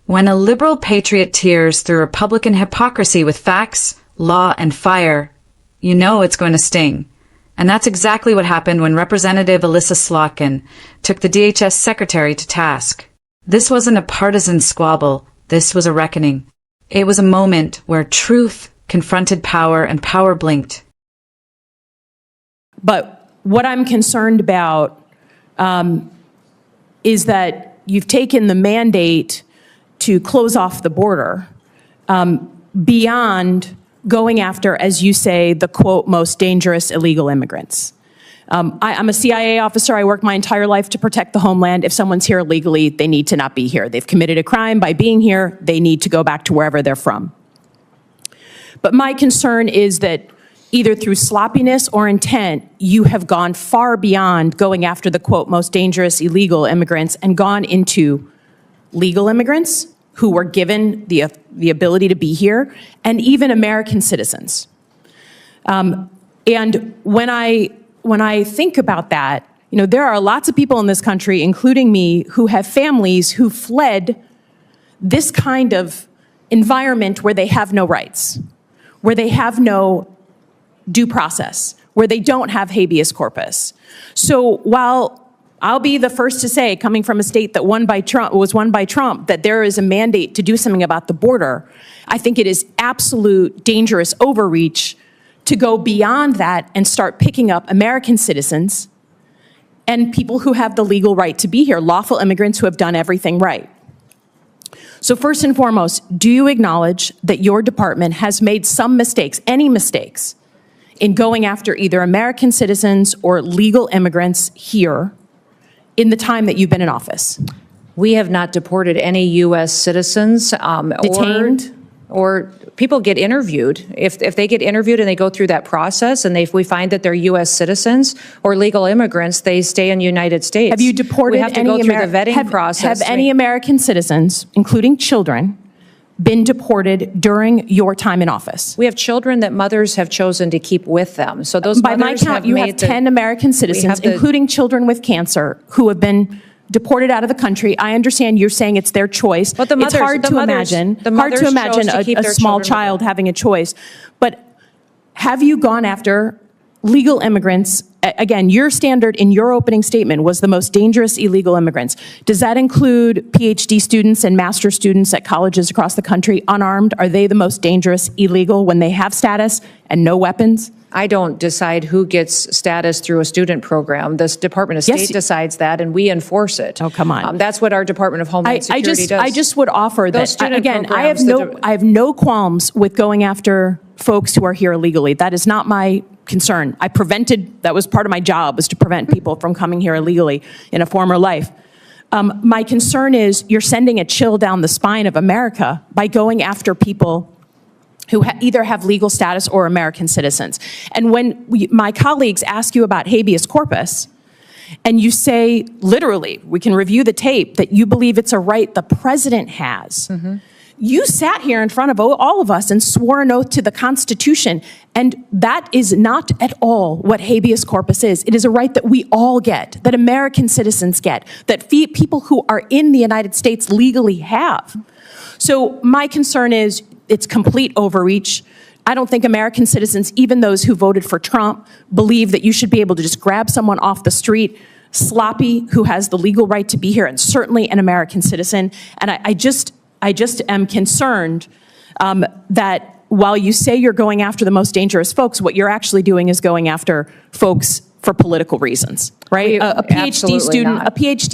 When a liberal patriot tears through Republican hypocrisy with facts, law, and fire, you know it's going to sting. And that's exactly what happened when Representative Elissa Slotkin took the DHS Secretary to task. This wasn't a partisan squabble. This was a reckoning. It was a moment where truth confronted power and power blinked. But what I'm concerned about is that you've taken the mandate to close off the border beyond going after, as you say, the, quote, most dangerous illegal immigrants. I'm a CIA officer. I worked my entire life to protect the homeland. If someone's here illegally, they need to not be here. They've committed a crime by being here. They need to go back to wherever they're from. But my concern is that either through sloppiness or intent, you have gone far beyond going after the, quote, most dangerous illegal immigrants and gone into legal immigrants who were given the ability to be here, and even American citizens. And when I think about that, you know, there are lots of people in this country, including me, who have families who fled this kind of environment where they have no rights, where they have no due process, where they don't have habeas corpus. So while I'll be the first to say, coming from a state that was won by Trump, that there is a mandate to do something about the border, I think it is absolute dangerous overreach to go beyond that and start picking up American citizens and people who have the legal right to be here, lawful immigrants who have done everything right. So first and foremost, do you acknowledge that your department has made some mistakes, any mistakes, in going after either American citizens or legal immigrants here in the time that you've been in office? We have not deported any U.S. citizens detained, or people get interviewed. If they get interviewed and they go through that process and we find that they're U.S. citizens or legal immigrants, they stay in the United States. Have you deported We have to go through the vetting process. Have any American citizens, including children, been deported during your time in office? We have children that mothers have chosen to keep with them. So those by my count, you have 10 American citizens, including children with cancer, who have been deported out of the country. I understand you're saying it's their choice. But it's hard to imagine a small child having a choice. But have you gone after legal immigrants? Again, your standard in your opening statement was the most dangerous illegal immigrants. Does that include PhD students and master's students at colleges across the country, unarmed? Are they the most dangerous illegal when they have status and no weapons? I don't decide who gets status through a student program. This Department of State decides that, and we enforce it. Oh, come on. That's what our Department of Homeland Security does. I just would offer that, again, I have no qualms with going after folks who are here illegally. That is not my concern. That was part of my job, was to prevent people from coming here illegally in a former life. My concern is you're sending a chill down the spine of America by going after people who either have legal status or American citizens. And when my colleagues ask you about habeas corpus, and you say, literally, we can review the tape, that you believe it's a right the president has, you sat here in front of all of us and swore an oath to the Constitution, and that is not at all what habeas corpus is. It is a right that we all get, that American citizens get, that people who are in the United States legally have. So my concern is it's complete overreach. I don't think American citizens, even those who voted for Trump, believe that you should be able to just grab someone off the street, sloppy, who has the legal right to be here, and certainly an American citizen. And I just am concerned that while you say you're going after the most dangerous folks, what you're actually doing is going after folks for political reasons, right? A PhD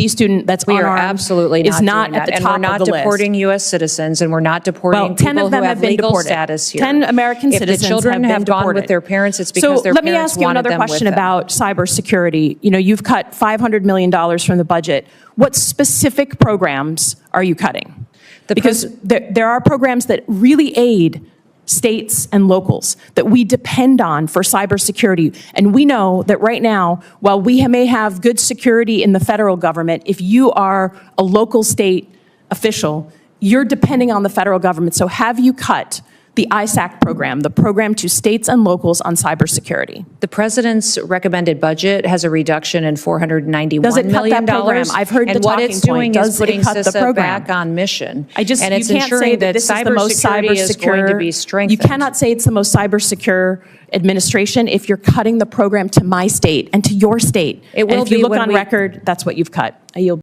student that's unarmed is not at the top of the list. And we're not deporting U.S. citizens, and we're not deporting people who have legal status here. 10 American citizens If the children have gone with their parents, it's because their parents wanted them with them. So let me ask you another question about cybersecurity. You know, you've cut $500 million from the budget. What specific programs are you cutting? Because there are programs that really aid states and locals that we depend on for cybersecurity. And we know that right now, while we may have good security in the federal government, if you are a local state official, you're depending on the federal government. So have you cut The ISAC program, the program to states and locals on cybersecurity. The president's recommended budget has a reduction in $491 Does it cut million. that program? I've heard the and what talking it's doing point. is Does it putting cut the CISA program? back on mission. You and it's can't ensuring say that this is the most cybersecurity is going to be strengthened. You cannot say it's the most cyber secure administration if you're cutting the program to my state and to your state. It will and if you be look when on record, that's what you've cut. I yield.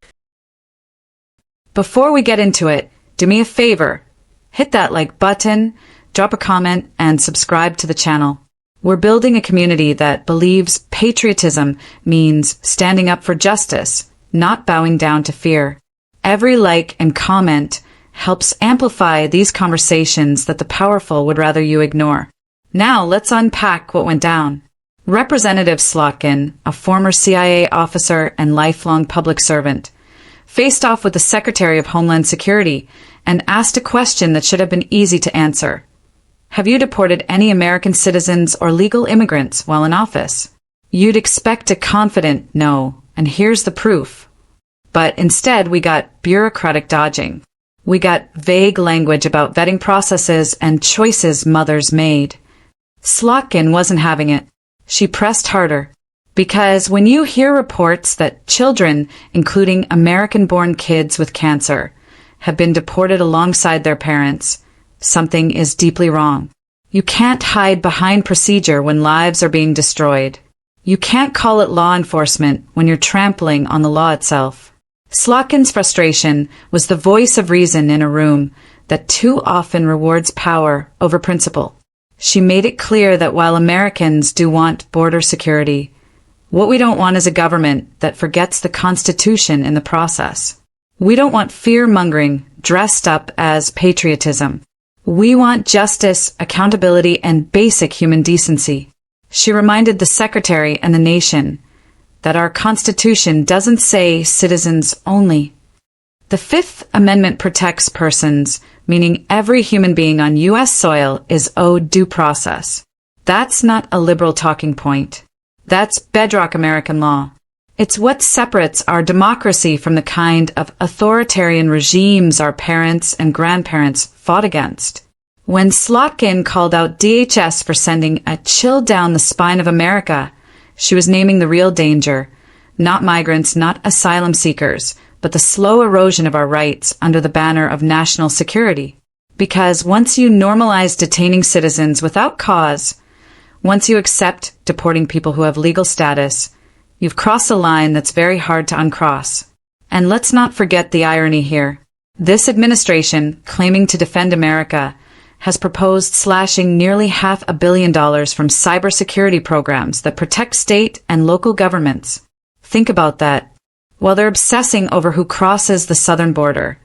Before we get into it, do me a favor. Hit that like button, drop a comment, and subscribe to the channel. We're building a community that believes patriotism means standing up for justice, not bowing down to fear. Every like and comment helps amplify these conversations that the powerful would rather you ignore. Now let's unpack what went down. Representative Slotkin, a former CIA officer and lifelong public servant, faced off with the Secretary of Homeland Security and asked a question that should have been easy to answer. Have you deported any American citizens or legal immigrants while in office? You'd expect a confident no, and here's the proof. But instead we got bureaucratic dodging. We got vague language about vetting processes and choices mothers made. Slotkin wasn't having it. She pressed harder. Because when you hear reports that children, including American-born kids with cancer, have been deported alongside their parents, something is deeply wrong. You can't hide behind procedure when lives are being destroyed. You can't call it law enforcement when you're trampling on the law itself. Slotkin's frustration was the voice of reason in a room that too often rewards power over principle. She made it clear that while Americans do want border security, what we don't want is a government that forgets the Constitution in the process. We don't want fear-mongering dressed up as patriotism. We want justice, accountability, and basic human decency. She reminded the Secretary and the nation that our Constitution doesn't say citizens only. The Fifth Amendment protects persons, meaning every human being on U.S. soil is owed due process. That's not a liberal talking point. That's bedrock American law. It's what separates our democracy from the kind of authoritarian regimes our parents and grandparents fought against. When Slotkin called out DHS for sending a chill down the spine of America, she was naming the real danger, not migrants, not asylum seekers, but the slow erosion of our rights under the banner of national security. Because once you normalize detaining citizens without cause, once you accept deporting people who have legal status, you've crossed a line that's very hard to uncross. And let's not forget the irony here. This administration, claiming to defend America, has proposed slashing nearly $500 million from cybersecurity programs that protect state and local governments. Think about that. While they're obsessing over who crosses the southern border,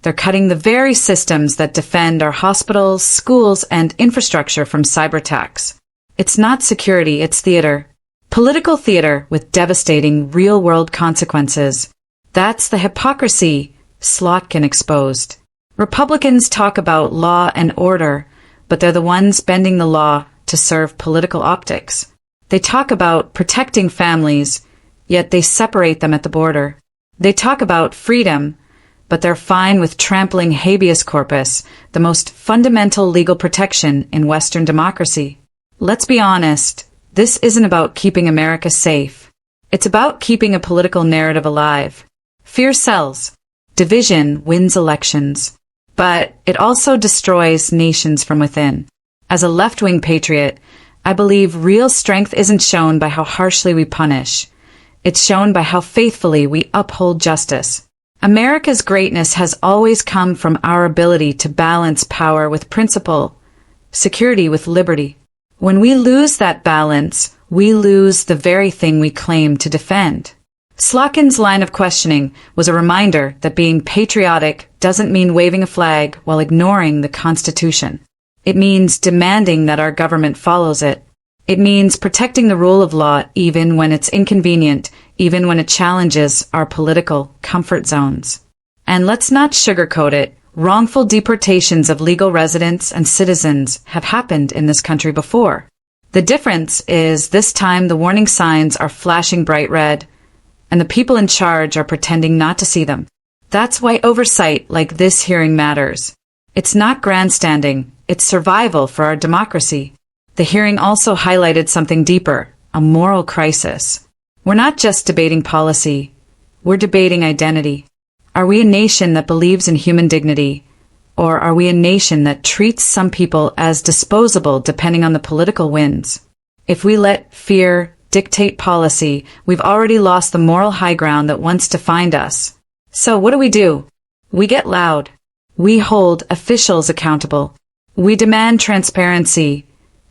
they're cutting the very systems that defend our hospitals, schools, and infrastructure from cyber attacks. It's not security, it's theater. Political theater with devastating real-world consequences. That's the hypocrisy Slotkin exposed. Republicans talk about law and order, but they're the ones bending the law to serve political optics. They talk about protecting families, yet they separate them at the border. They talk about freedom, but they're fine with trampling habeas corpus, the most fundamental legal protection in Western democracy. Let's be honest, this isn't about keeping America safe. It's about keeping a political narrative alive. Fear sells. Division wins elections. But it also destroys nations from within. As a left-wing patriot, I believe real strength isn't shown by how harshly we punish. It's shown by how faithfully we uphold justice. America's greatness has always come from our ability to balance power with principle, security with liberty. When we lose that balance, we lose the very thing we claim to defend. Slotkin's line of questioning was a reminder that being patriotic doesn't mean waving a flag while ignoring the Constitution. It means demanding that our government follows it. It means protecting the rule of law even when it's inconvenient, even when it challenges our political comfort zones. And let's not sugarcoat it. Wrongful deportations of legal residents and citizens have happened in this country before. The difference is this time the warning signs are flashing bright red, and the people in charge are pretending not to see them. That's why oversight like this hearing matters. It's not grandstanding, It's survival for our democracy. The hearing also highlighted something deeper, a moral crisis. We're not just debating policy. We're debating identity. Are we a nation that believes in human dignity? Or are we a nation that treats some people as disposable depending on the political winds? If we let fear dictate policy, we've already lost the moral high ground that once defined us. So what do? We get loud. We hold officials accountable. We demand transparency.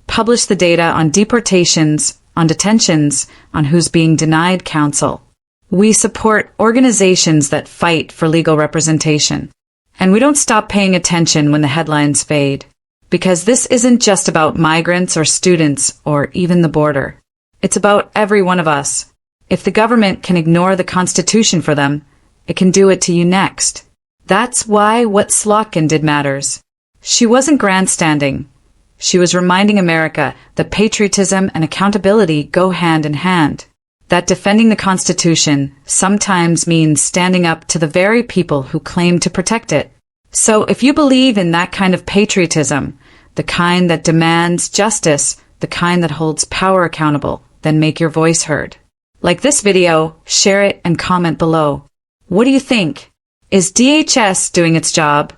Publish the data on deportations, on detentions, on who's being denied counsel. We support organizations that fight for legal representation. And we don't stop paying attention when the headlines fade. Because this isn't just about migrants or students or even the border. It's about every one of us. If the government can ignore the Constitution for them, it can do it to you next. That's why what Slotkin did matters. She wasn't grandstanding. She was reminding America that patriotism and accountability go hand in hand. That defending the Constitution sometimes means standing up to the very people who claim to protect it. So if you believe in that kind of patriotism, the kind that demands justice, the kind that holds power accountable, then make your voice heard. Like this video, share it and comment below. What do you think? Is DHS doing its job?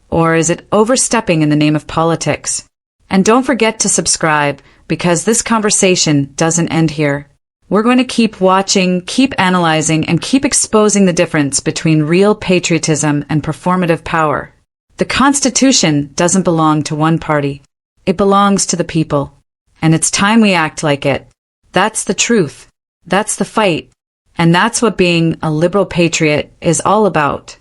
Or is it overstepping in the name of politics? And don't forget to subscribe, because this conversation doesn't end here. We're going to keep watching, keep analyzing, and keep exposing the difference between real patriotism and performative power. The Constitution doesn't belong to one party. It belongs to the people. And it's time we act like it. That's the truth. That's the fight. And that's what being a liberal patriot is all about.